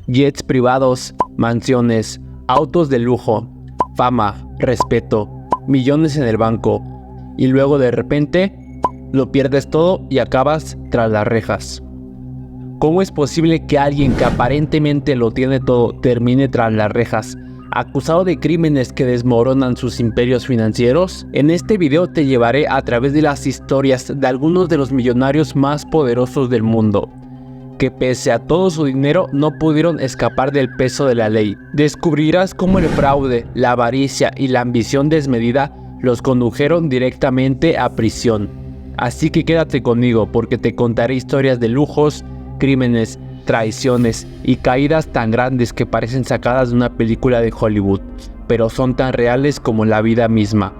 jets privados, mansiones, autos de lujo, fama, respeto, millones en el banco, y luego de repente lo pierdes todo y acabas tras las rejas. ¿Cómo es posible que alguien que aparentemente lo tiene todo termine tras las rejas, acusado de crímenes que desmoronan sus imperios financieros? En este video te llevaré a través de las historias de algunos de los millonarios más poderosos del mundo, que pese a todo su dinero no pudieron escapar del peso de la ley. Descubrirás cómo el fraude, la avaricia y la ambición desmedida los condujeron directamente a prisión. Así que quédate conmigo porque te contaré historias de lujos, crímenes, traiciones y caídas tan grandes que parecen sacadas de una película de Hollywood, pero son tan reales como la vida misma.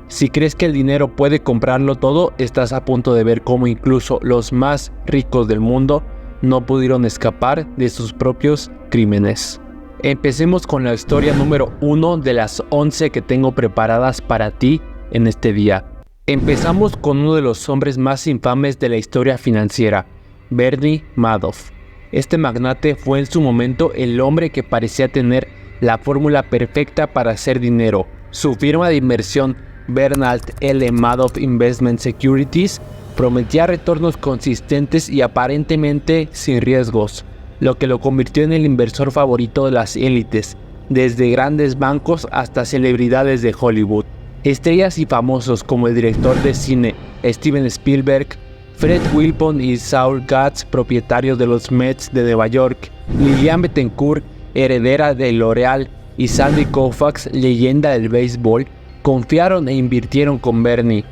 Si crees que el dinero puede comprarlo todo, estás a punto de ver cómo incluso los más ricos del mundo no pudieron escapar de sus propios crímenes. Empecemos con la historia número 1 de las 11 que tengo preparadas para ti en este día. Empezamos con uno de los hombres más infames de la historia financiera, Bernie Madoff. Este magnate fue en su momento el hombre que parecía tener la fórmula perfecta para hacer dinero. Su firma de inversión, Bernard L. Madoff Investment Securities, prometía retornos consistentes y aparentemente sin riesgos, lo que lo convirtió en el inversor favorito de las élites, desde grandes bancos hasta celebridades de Hollywood. Estrellas y famosos como el director de cine Steven Spielberg, Fred Wilpon y Saul Katz, propietarios de los Mets de Nueva York, Lillian Bettencourt, heredera de L'Oreal, y Sandy Koufax, leyenda del béisbol, confiaron e invirtieron con Bernie.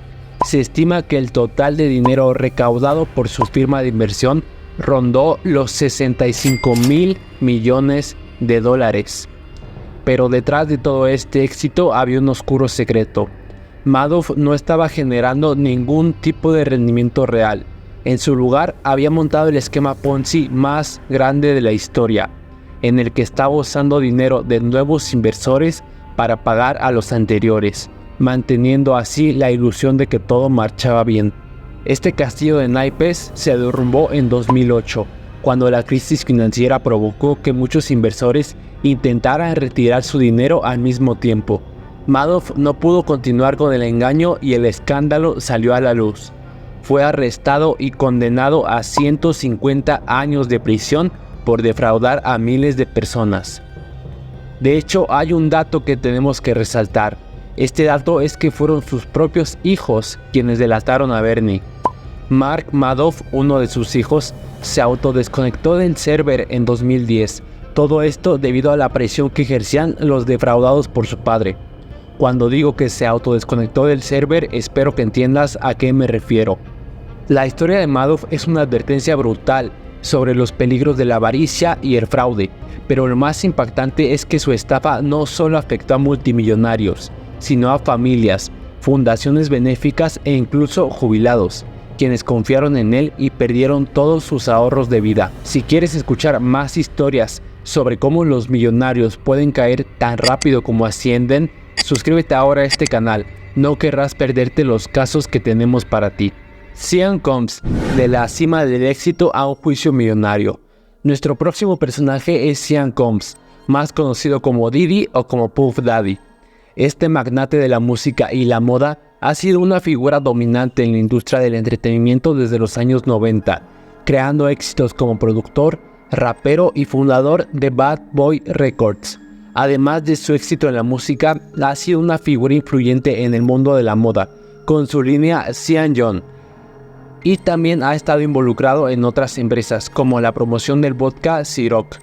Se estima que el total de dinero recaudado por su firma de inversión rondó los 65,000 millones de dólares. Pero detrás de todo este éxito había un oscuro secreto. Madoff no estaba generando ningún tipo de rendimiento real. En su lugar había montado el esquema Ponzi más grande de la historia, en el que estaba usando dinero de nuevos inversores para pagar a los anteriores, manteniendo así la ilusión de que todo marchaba bien. Este castillo de naipes se derrumbó en 2008, cuando la crisis financiera provocó que muchos inversores intentaran retirar su dinero al mismo tiempo. Madoff no pudo continuar con el engaño y el escándalo salió a la luz. Fue arrestado y condenado a 150 años de prisión por defraudar a miles de personas. De hecho, hay un dato que tenemos que resaltar. Este dato es que fueron sus propios hijos quienes delataron a Bernie. Mark Madoff, uno de sus hijos, se autodesconectó del server en 2010. Todo esto debido a la presión que ejercían los defraudados por su padre. Cuando digo que se autodesconectó del server, espero que entiendas a qué me refiero. La historia de Madoff es una advertencia brutal sobre los peligros de la avaricia y el fraude, pero lo más impactante es que su estafa no solo afectó a multimillonarios, sino a familias, fundaciones benéficas e incluso jubilados, quienes confiaron en él y perdieron todos sus ahorros de vida. Si quieres escuchar más historias sobre cómo los millonarios pueden caer tan rápido como ascienden, suscríbete ahora a este canal, no querrás perderte los casos que tenemos para ti. Sean Combs, de la cima del éxito a un juicio millonario. Nuestro próximo personaje es Sean Combs, más conocido como Diddy o como Puff Daddy. Este magnate de la música y la moda ha sido una figura dominante en la industria del entretenimiento desde los años 90, creando éxitos como productor, rapero y fundador de Bad Boy Records. Además de su éxito en la música, ha sido una figura influyente en el mundo de la moda, con su línea Sean John. Y también ha estado involucrado en otras empresas, como la promoción del vodka Ciroc.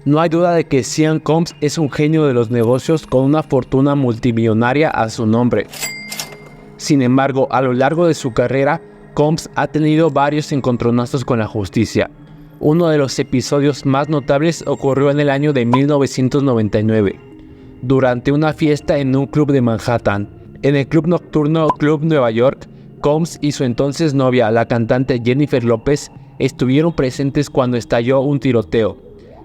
No hay duda de que Sean Combs es un genio de los negocios con una fortuna multimillonaria a su nombre. Sin embargo, a lo largo de su carrera, Combs ha tenido varios encontronazos con la justicia. Uno de los episodios más notables ocurrió en el año de 1999, durante una fiesta en un club de Manhattan. En el club nocturno Club Nueva York, Combs y su entonces novia, la cantante Jennifer López, estuvieron presentes cuando estalló un tiroteo.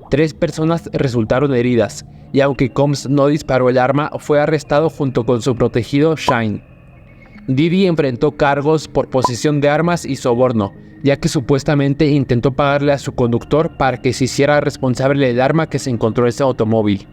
3 personas resultaron heridas, y aunque Combs no disparó el arma, fue arrestado junto con su protegido Shine. Diddy enfrentó cargos por posesión de armas y soborno, ya que supuestamente intentó pagarle a su conductor para que se hiciera responsable del arma que se encontró en ese automóvil.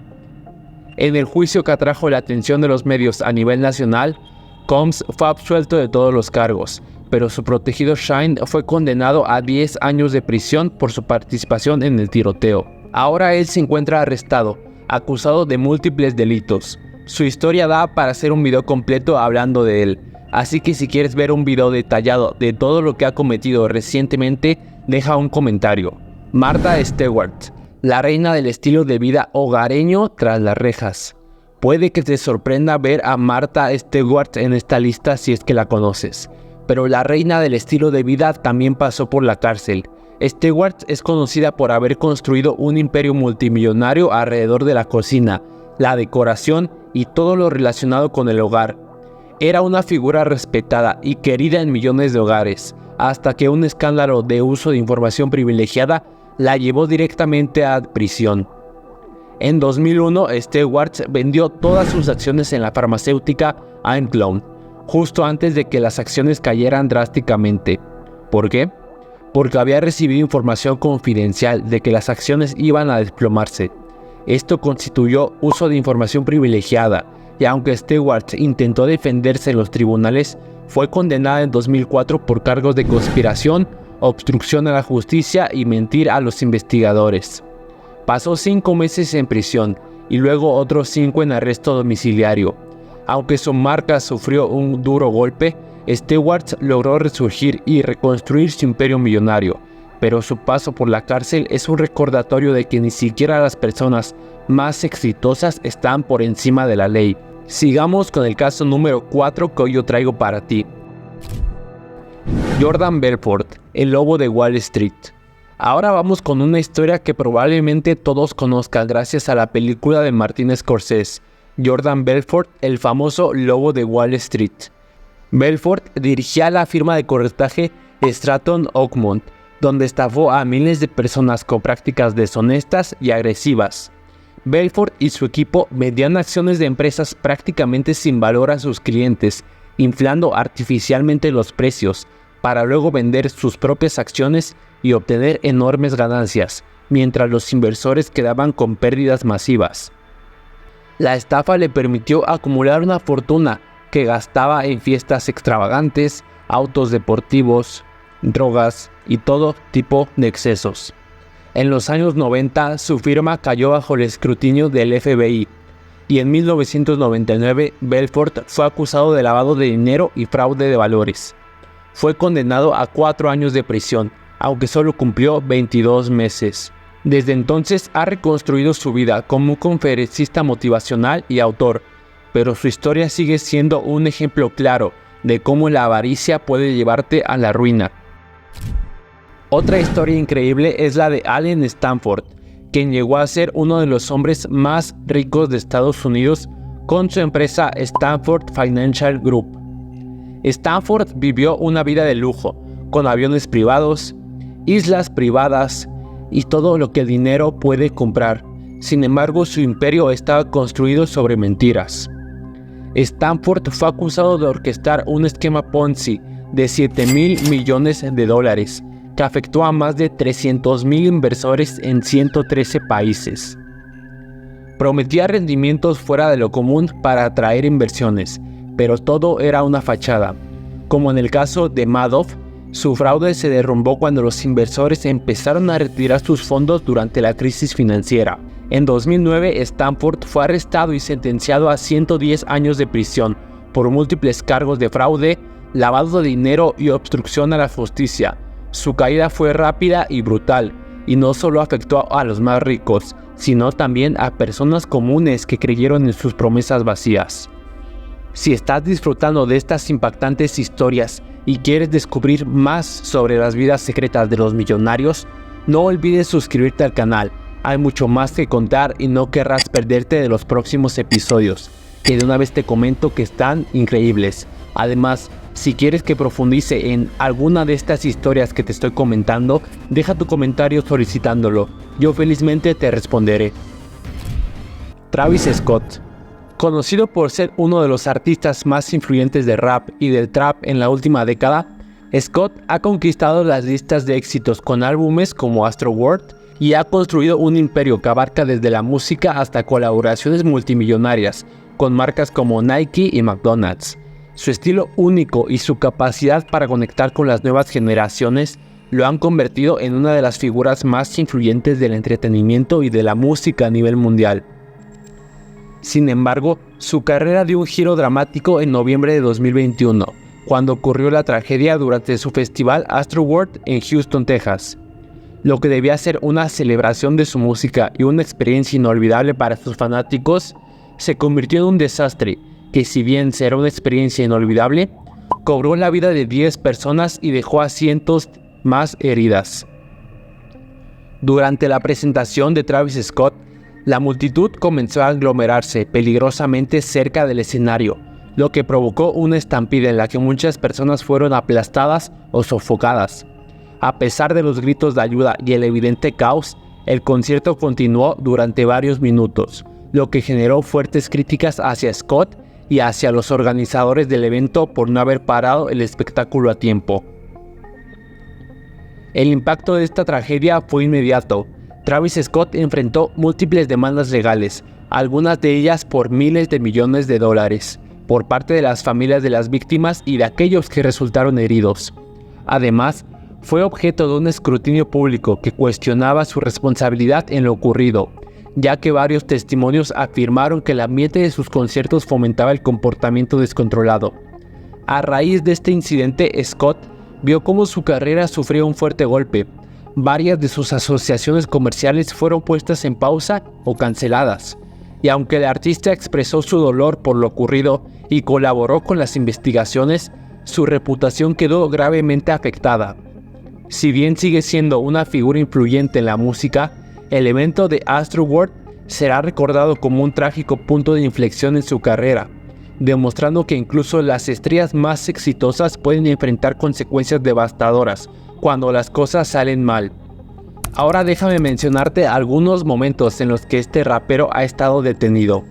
En el juicio que atrajo la atención de los medios a nivel nacional, Combs fue absuelto de todos los cargos, pero su protegido Shine fue condenado a 10 años de prisión por su participación en el tiroteo. Ahora él se encuentra arrestado, acusado de múltiples delitos. Su historia da para hacer un video completo hablando de él, así que si quieres ver un video detallado de todo lo que ha cometido recientemente, deja un comentario. Martha Stewart, la reina del estilo de vida hogareño tras las rejas. Puede que te sorprenda ver a Martha Stewart en esta lista si es que la conoces, pero la reina del estilo de vida también pasó por la cárcel. Stewart es conocida por haber construido un imperio multimillonario alrededor de la cocina, la decoración y todo lo relacionado con el hogar. Era una figura respetada y querida en millones de hogares, hasta que un escándalo de uso de información privilegiada la llevó directamente a prisión. En 2001, Stewart vendió todas sus acciones en la farmacéutica Amclone, justo antes de que las acciones cayeran drásticamente. ¿Por qué? Porque había recibido información confidencial de que las acciones iban a desplomarse. Esto constituyó uso de información privilegiada, y aunque Stewart intentó defenderse en los tribunales, fue condenada en 2004 por cargos de conspiración, obstrucción a la justicia y mentir a los investigadores. Pasó 5 meses en prisión y luego otros 5 en arresto domiciliario. Aunque su marca sufrió un duro golpe, Stewart logró resurgir y reconstruir su imperio millonario, pero su paso por la cárcel es un recordatorio de que ni siquiera las personas más exitosas están por encima de la ley. Sigamos con el caso número 4 que hoy yo traigo para ti. Jordan Belfort, el lobo de Wall Street. Ahora vamos con una historia que probablemente todos conozcan gracias a la película de Martin Scorsese, Jordan Belfort, el famoso lobo de Wall Street. Belfort dirigía la firma de corretaje Stratton Oakmont, donde estafó a miles de personas con prácticas deshonestas y agresivas. Belfort y su equipo vendían acciones de empresas prácticamente sin valor a sus clientes, inflando artificialmente los precios, para luego vender sus propias acciones y obtener enormes ganancias, mientras los inversores quedaban con pérdidas masivas. La estafa le permitió acumular una fortuna que gastaba en fiestas extravagantes, autos deportivos, drogas y todo tipo de excesos. En los años 90, su firma cayó bajo el escrutinio del FBI, y en 1999 Belfort fue acusado de lavado de dinero y fraude de valores. Fue condenado a 4 años de prisión, aunque solo cumplió 22 meses. Desde entonces ha reconstruido su vida como un conferencista motivacional y autor, pero su historia sigue siendo un ejemplo claro de cómo la avaricia puede llevarte a la ruina. Otra historia increíble es la de Allen Stanford, quien llegó a ser uno de los hombres más ricos de Estados Unidos con su empresa Stanford Financial Group. Stanford vivió una vida de lujo, con aviones privados, islas privadas y todo lo que el dinero puede comprar. Sin embargo, su imperio estaba construido sobre mentiras. Stanford fue acusado de orquestar un esquema Ponzi de $7,000 millones que afectó a más de 300,000 inversores en 113 países. Prometía rendimientos fuera de lo común para atraer inversiones, pero todo era una fachada. Como en el caso de Madoff, su fraude se derrumbó cuando los inversores empezaron a retirar sus fondos durante la crisis financiera. En 2009, Stanford fue arrestado y sentenciado a 110 años de prisión por múltiples cargos de fraude, lavado de dinero y obstrucción a la justicia. Su caída fue rápida y brutal, y no solo afectó a los más ricos, sino también a personas comunes que creyeron en sus promesas vacías. Si estás disfrutando de estas impactantes historias y quieres descubrir más sobre las vidas secretas de los millonarios, no olvides suscribirte al canal. Hay mucho más que contar y no querrás perderte de los próximos episodios, que de una vez te comento que están increíbles. Además, si quieres que profundice en alguna de estas historias que te estoy comentando, deja tu comentario solicitándolo. Yo felizmente te responderé. Travis Scott. Conocido por ser uno de los artistas más influyentes de rap y del trap en la última década, Scott ha conquistado las listas de éxitos con álbumes como Astroworld y ha construido un imperio que abarca desde la música hasta colaboraciones multimillonarias con marcas como Nike y McDonald's. Su estilo único y su capacidad para conectar con las nuevas generaciones lo han convertido en una de las figuras más influyentes del entretenimiento y de la música a nivel mundial. Sin embargo, su carrera dio un giro dramático en noviembre de 2021, cuando ocurrió la tragedia durante su festival Astroworld en Houston, Texas. Lo que debía ser una celebración de su música y una experiencia inolvidable para sus fanáticos, se convirtió en un desastre que, si bien será una experiencia inolvidable, cobró la vida de 10 personas y dejó a cientos más heridas. Durante la presentación de Travis Scott, la multitud comenzó a aglomerarse peligrosamente cerca del escenario, lo que provocó una estampida en la que muchas personas fueron aplastadas o sofocadas. A pesar de los gritos de ayuda y el evidente caos, el concierto continuó durante varios minutos, lo que generó fuertes críticas hacia Scott y hacia los organizadores del evento por no haber parado el espectáculo a tiempo. El impacto de esta tragedia fue inmediato. Travis Scott enfrentó múltiples demandas legales, algunas de ellas por miles de millones de dólares, por parte de las familias de las víctimas y de aquellos que resultaron heridos. Además, fue objeto de un escrutinio público que cuestionaba su responsabilidad en lo ocurrido, ya que varios testimonios afirmaron que el ambiente de sus conciertos fomentaba el comportamiento descontrolado. A raíz de este incidente, Scott vio cómo su carrera sufrió un fuerte golpe. Varias de sus asociaciones comerciales fueron puestas en pausa o canceladas, y aunque el artista expresó su dolor por lo ocurrido y colaboró con las investigaciones, su reputación quedó gravemente afectada. Si bien sigue siendo una figura influyente en la música, el evento de Astroworld será recordado como un trágico punto de inflexión en su carrera, demostrando que incluso las estrellas más exitosas pueden enfrentar consecuencias devastadoras cuando las cosas salen mal. Ahora déjame mencionarte algunos momentos en los que este rapero ha estado detenido.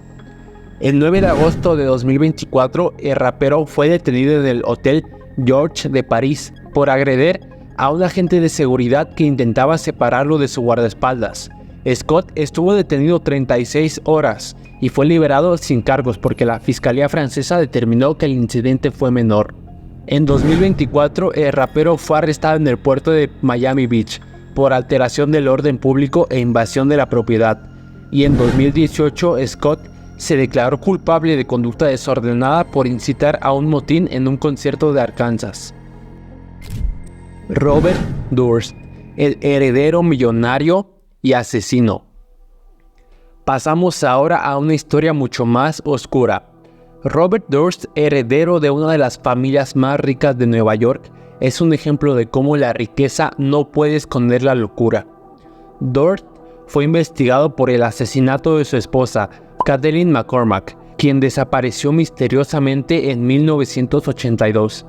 El 9 de agosto de 2024, el rapero fue detenido en el Hotel George de París por agredir a un agente de seguridad que intentaba separarlo de su guardaespaldas. Scott estuvo detenido 36 horas y fue liberado sin cargos porque la Fiscalía francesa determinó que el incidente fue menor. En 2024, el rapero fue arrestado en el puerto de Miami Beach por alteración del orden público e invasión de la propiedad. Y en 2018, Scott se declaró culpable de conducta desordenada por incitar a un motín en un concierto de Arkansas. Robert Durst, el heredero millonario y asesino. Pasamos ahora a una historia mucho más oscura. Robert Durst, heredero de una de las familias más ricas de Nueva York, es un ejemplo de cómo la riqueza no puede esconder la locura. Durst fue investigado por el asesinato de su esposa, Kathleen McCormack, quien desapareció misteriosamente en 1982.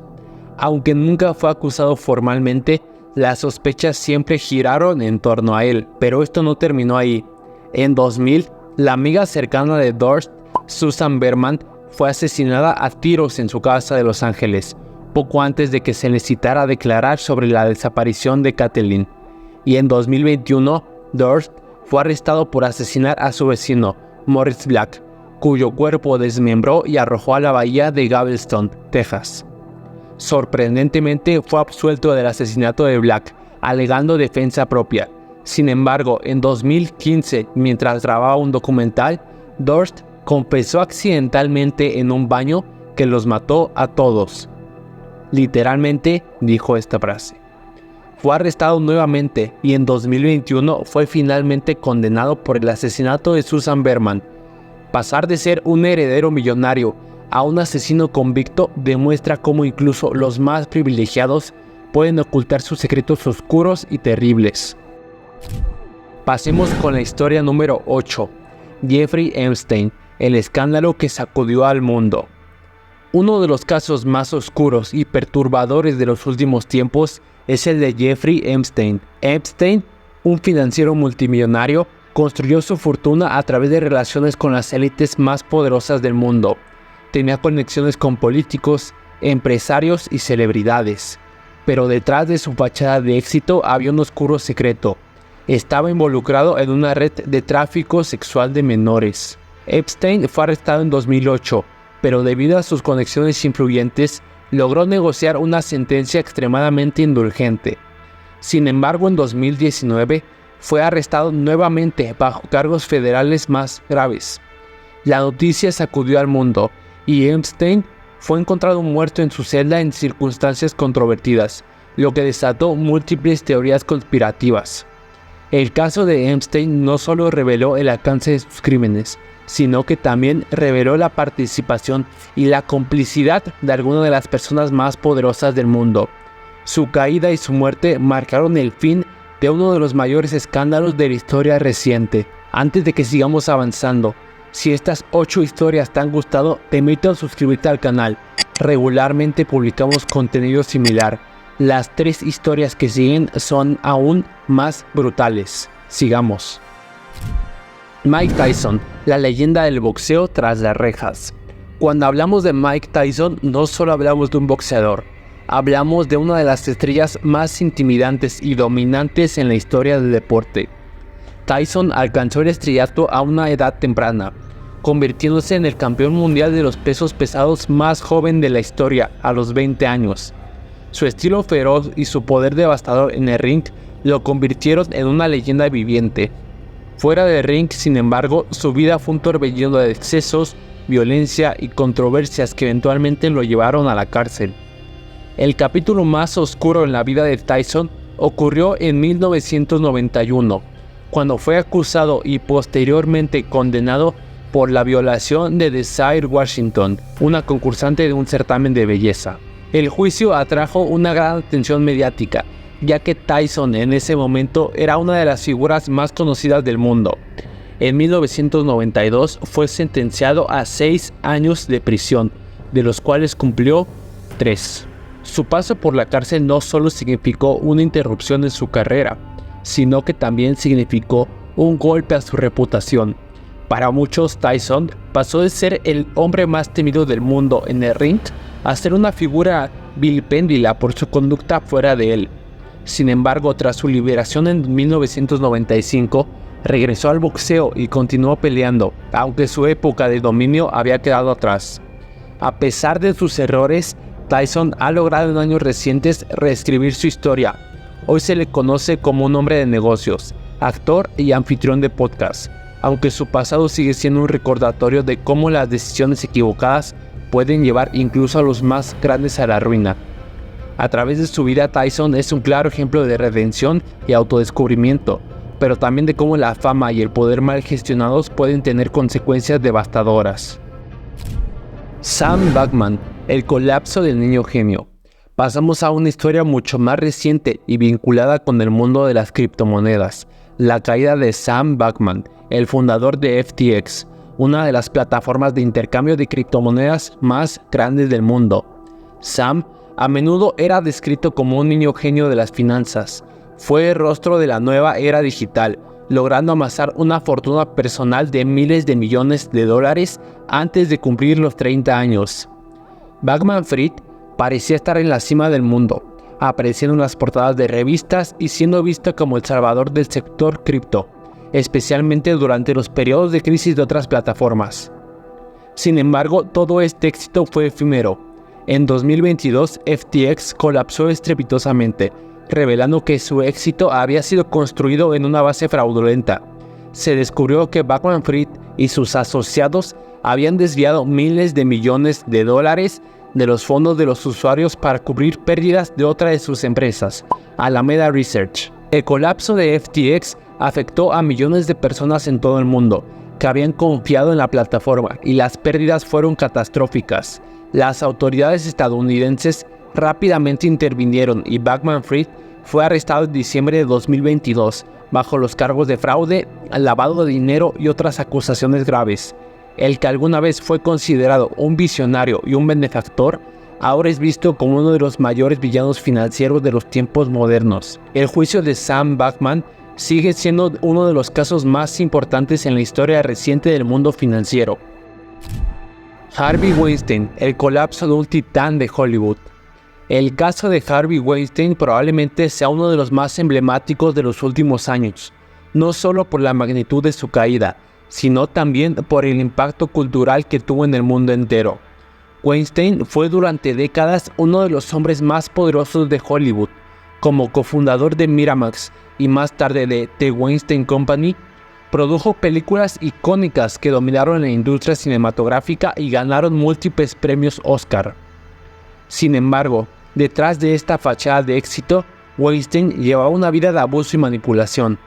Aunque nunca fue acusado formalmente, las sospechas siempre giraron en torno a él, pero esto no terminó ahí. En 2000, la amiga cercana de Durst, Susan Berman, fue asesinada a tiros en su casa de Los Ángeles, poco antes de que se necesitara declarar sobre la desaparición de Kathleen. Y en 2021, Durst fue arrestado por asesinar a su vecino, Morris Black, cuyo cuerpo desmembró y arrojó a la bahía de Galveston, Texas. Sorprendentemente, fue absuelto del asesinato de Black, alegando defensa propia. Sin embargo, en 2015, mientras grababa un documental, Durst confesó accidentalmente en un baño que los mató a todos. Literalmente dijo esta frase. Fue arrestado nuevamente y en 2021 fue finalmente condenado por el asesinato de Susan Berman. Pasar de ser un heredero millonario a un asesino convicto demuestra cómo incluso los más privilegiados pueden ocultar sus secretos oscuros y terribles. Pasemos con la historia número 8. Jeffrey Epstein, el escándalo que sacudió al mundo. Uno de los casos más oscuros y perturbadores de los últimos tiempos es el de Jeffrey Epstein. Epstein, un financiero multimillonario, Construyó su fortuna a través de relaciones con las élites más poderosas del mundo. Tenía conexiones con políticos, empresarios y celebridades. Pero detrás de su fachada de éxito había un oscuro secreto. Estaba involucrado en una red de tráfico sexual de menores. Epstein fue arrestado en 2008, pero debido a sus conexiones influyentes, logró negociar una sentencia extremadamente indulgente. Sin embargo, en 2019, fue arrestado nuevamente bajo cargos federales más graves. La noticia sacudió al mundo, y Epstein fue encontrado muerto en su celda en circunstancias controvertidas, lo que desató múltiples teorías conspirativas. El caso de Epstein no solo reveló el alcance de sus crímenes, sino que también reveló la participación y la complicidad de algunas de las personas más poderosas del mundo. Su caída y su muerte marcaron el fin de uno de los mayores escándalos de la historia reciente. Antes de que sigamos avanzando, si estas 8 historias te han gustado, te invito a suscribirte al canal. Regularmente publicamos contenido similar. Las 3 historias que siguen son aún más brutales. Sigamos. Mike Tyson, la leyenda del boxeo tras las rejas. Cuando hablamos de Mike Tyson, no solo hablamos de un boxeador, hablamos de una de las estrellas más intimidantes y dominantes en la historia del deporte. Tyson alcanzó el estrellato a una edad temprana, convirtiéndose en el campeón mundial de los pesos pesados más joven de la historia a los 20 años. Su estilo feroz y su poder devastador en el ring lo convirtieron en una leyenda viviente. Fuera del ring, sin embargo, su vida fue un torbellino de excesos, violencia y controversias que eventualmente lo llevaron a la cárcel. El capítulo más oscuro en la vida de Tyson ocurrió en 1991, cuando fue acusado y posteriormente condenado por la violación de Desiree Washington, una concursante de un certamen de belleza. El juicio atrajo una gran atención mediática, ya que Tyson en ese momento era una de las figuras más conocidas del mundo. En 1992 fue sentenciado a 6 años de prisión, de los cuales cumplió 3. Su paso por la cárcel no solo significó una interrupción en su carrera, sino que también significó un golpe a su reputación. Para muchos, Tyson pasó de ser el hombre más temido del mundo en el ring a ser una figura vilipendida por su conducta fuera de él. Sin embargo, tras su liberación en 1995, regresó al boxeo y continuó peleando, aunque su época de dominio había quedado atrás. A pesar de sus errores, Tyson ha logrado en años recientes reescribir su historia. Hoy se le conoce como un hombre de negocios, actor y anfitrión de podcast, aunque su pasado sigue siendo un recordatorio de cómo las decisiones equivocadas pueden llevar incluso a los más grandes a la ruina. A través de su vida, Tyson es un claro ejemplo de redención y autodescubrimiento, pero también de cómo la fama y el poder mal gestionados pueden tener consecuencias devastadoras. Sam Bankman, el colapso del niño genio. Pasamos a una historia mucho más reciente y vinculada con el mundo de las criptomonedas, la caída de Sam Bankman, el fundador de FTX, una de las plataformas de intercambio de criptomonedas más grandes del mundo. Sam a menudo era descrito como un niño genio de las finanzas. Fue el rostro de la nueva era digital, logrando amasar una fortuna personal de miles de millones de dólares antes de cumplir los 30 años. Bankman-Fried parecía estar en la cima del mundo, apareciendo en las portadas de revistas y siendo visto como el salvador del sector cripto, especialmente durante los periodos de crisis de otras plataformas. Sin embargo, todo este éxito fue efímero. En 2022, FTX colapsó estrepitosamente, revelando que su éxito había sido construido en una base fraudulenta. Se descubrió que Bankman-Fried y sus asociados habían desviado miles de millones de dólares de los fondos de los usuarios para cubrir pérdidas de otra de sus empresas, Alameda Research. El colapso de FTX afectó a millones de personas en todo el mundo que habían confiado en la plataforma y las pérdidas fueron catastróficas. Las autoridades estadounidenses rápidamente intervinieron y Bankman-Fried fue arrestado en diciembre de 2022 bajo los cargos de fraude, lavado de dinero y otras acusaciones graves. El que alguna vez fue considerado un visionario y un benefactor, ahora es visto como uno de los mayores villanos financieros de los tiempos modernos. El juicio de Sam Bankman sigue siendo uno de los casos más importantes en la historia reciente del mundo financiero. Harvey Weinstein, el colapso de un titán de Hollywood. El caso de Harvey Weinstein probablemente sea uno de los más emblemáticos de los últimos años, no solo por la magnitud de su caída, sino también por el impacto cultural que tuvo en el mundo entero. Weinstein fue durante décadas uno de los hombres más poderosos de Hollywood. Como cofundador de Miramax y más tarde de The Weinstein Company, produjo películas icónicas que dominaron la industria cinematográfica y ganaron múltiples premios Oscar. Sin embargo, detrás de esta fachada de éxito, Weinstein llevaba una vida de abuso y manipulación.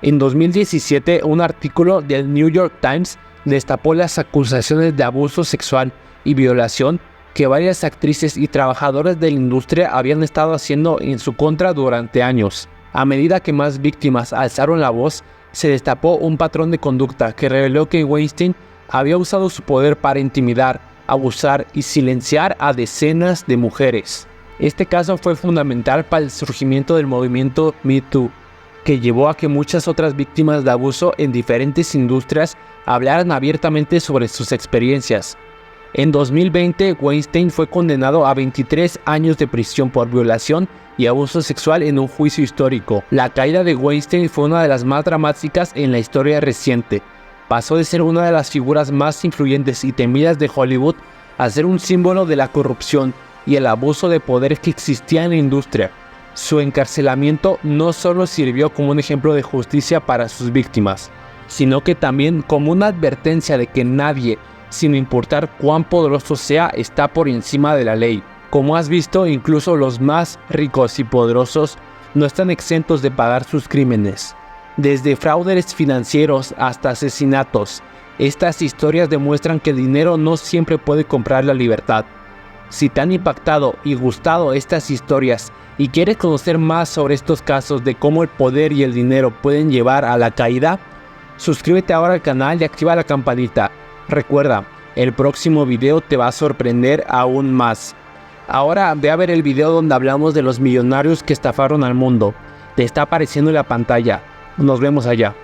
En 2017, un artículo del New York Times destapó las acusaciones de abuso sexual y violación que varias actrices y trabajadoras de la industria habían estado haciendo en su contra durante años. A medida que más víctimas alzaron la voz, se destapó un patrón de conducta que reveló que Weinstein había usado su poder para intimidar, abusar y silenciar a decenas de mujeres. Este caso fue fundamental para el surgimiento del movimiento Me Too, que llevó a que muchas otras víctimas de abuso en diferentes industrias hablaran abiertamente sobre sus experiencias. En 2020, Weinstein fue condenado a 23 años de prisión por violación y abuso sexual en un juicio histórico. La caída de Weinstein fue una de las más dramáticas en la historia reciente. Pasó de ser una de las figuras más influyentes y temidas de Hollywood a ser un símbolo de la corrupción y el abuso de poder que existía en la industria. Su encarcelamiento no solo sirvió como un ejemplo de justicia para sus víctimas, sino que también como una advertencia de que nadie, sin importar cuán poderoso sea, está por encima de la ley. Como has visto, incluso los más ricos y poderosos no están exentos de pagar sus crímenes. Desde fraudes financieros hasta asesinatos, estas historias demuestran que el dinero no siempre puede comprar la libertad. Si te han impactado y gustado estas historias y quieres conocer más sobre estos casos de cómo el poder y el dinero pueden llevar a la caída, suscríbete ahora al canal y activa la campanita. Recuerda, el próximo video te va a sorprender aún más. Ahora ve a ver el video donde hablamos de los millonarios que estafaron al mundo. Te está apareciendo en la pantalla. Nos vemos allá.